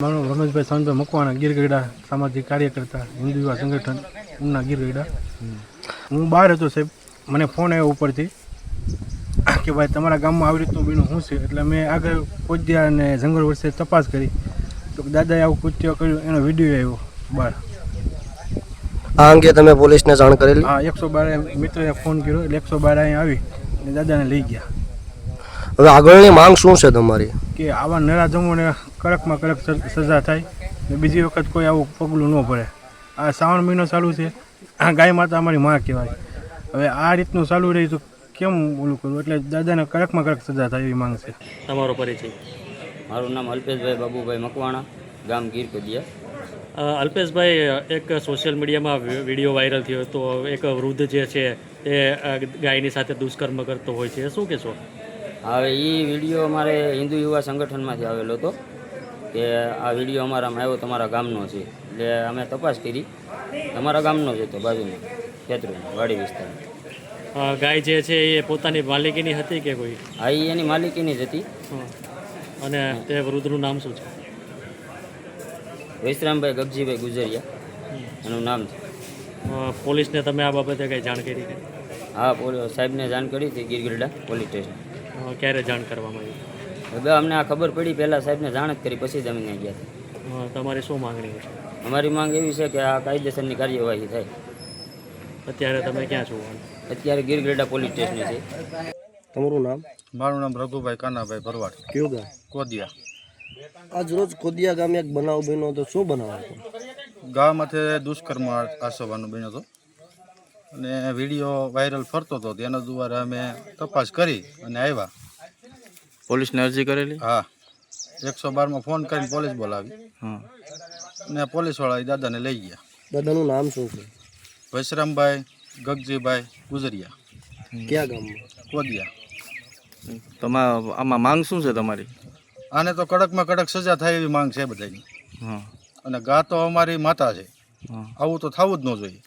મારું રમેશભાઈ સાંજભાઈ મકવાણા ગીરગઢડા સામાજિક કાર્યકર્તા હિન્દુ યુવા સંગઠન ઉના ગીરગઢડા. હું બહાર હતો સાહેબ, મને ફોન આવ્યો ઉપરથી કે ભાઈ તમારા ગામમાં આવી રીતનું બીનું શું છે. એટલે મેં આગળ પહોંચ્યા અને જંગલ વર્ષે તપાસ કરી તો દાદાએ આવું કૃત્ય કર્યું, એનો વિડીયો આવ્યો બહાર. આ અંગે તમે પોલીસને જાણ કરેલી? હા, 112 મિત્રએ ફોન કર્યો એટલે 112 અહીં આવી અને દાદાને લઈ ગયા. હવે આગળની માંગ શું છે તમારી? કે આવા નરાધમોને કડકમાં કડક સજા થાય ને બીજી વખત કોઈ આવું પગલું ન ભરે. આ શ્રાવણ મહિનો ચાલુ છે, આ ગાય માતા અમારી માં કહેવાય. હવે આ રીતનું ચાલુ રહી તો કેમ ઓલું કરવું? એટલે દાદાને કડકમાં કડક સજા થાય એવી માંગ છે. તમારો પરિચય? મારું નામ અલ્પેશભાઈ બાબુભાઈ મકવાણા, ગામ ગીરકદિયા. અલ્પેશભાઈ, એક સોશિયલ મીડિયામાં વિડીયો વાયરલ થયો તો એક વૃદ્ધ જે છે એ ગાયની સાથે દુષ્કર્મ કરતો હોય છે, શું કહેશો? હવે એ વિડીયો અમારે હિન્દુ યુવા સંગઠનમાંથી આવેલો હતો કે આ વિડીયો અમારામાં આવ્યો તમારા ગામનો છે. એટલે અમે તપાસ કરી, તમારા ગામનો જ હતો, બાજુમાં ખેતરમાં વાડી વિસ્તારમાં. ગાય જે છે એ પોતાની માલિકીની હતી કે કોઈ? હા, એ એની માલિકીની જ હતી. અને તે વૃદ્ધનું નામ શું છે? વિશ્રામભાઈ ગગજીભાઈ ગુજરિયા એનું નામ છે. પોલીસને તમે આ બાબતે કંઈ જાણ કરી કે? હા, સાહેબને જાણ કરી હતી ગીરગઢડા પોલીસ સ્ટેશન. ક્યારે જાણ કરવામાં આવી? હવે અમને આ ખબર પડી, પહેલાં સાહેબને જાણ જ કરી, પછી જ અમે ત્યાં ગયા હતા. તમારી શું માંગણી છે? અમારી માંગ એવી છે કે આ કાયદેસરની કાર્યવાહી થાય. અત્યારે તમે ક્યાં છો? અત્યારે ગીરગઢડા પોલીસ સ્ટેશને છે. તમારું નામ? મારું નામ રઘુભાઈ કાનાભાઈ ભરવાડ, કયું ગામ? કોદિયા. આજ રોજ કોદિયા ગામે એક બનાવ બન્યો હતો, શું બનાવ હતો? ગામમાંથી દુષ્કર્મ આસવવાનું બન્યો હતો અને વિડીયો વાયરલ ફરતો હતો. તેના દ્વારા અમે તપાસ કરી અને આવ્યા. પોલીસને અરજી કરેલી? હા, 112માં ફોન કરીને પોલીસ બોલાવી અને પોલીસવાળા દાદાને લઈ ગયા. દાદાનું નામ શું છે? વિશ્રામભાઈ ગગજીભાઈ ગુજરિયા, કયા ગામમાં? કોદિયા. આમાં માંગ શું છે તમારી? આને તો કડકમાં કડક સજા થાય એવી માંગ છે બધાની. હા. અને ગા તો અમારી માતા છે, હા. આવું તો થવું જ ન જોઈએ.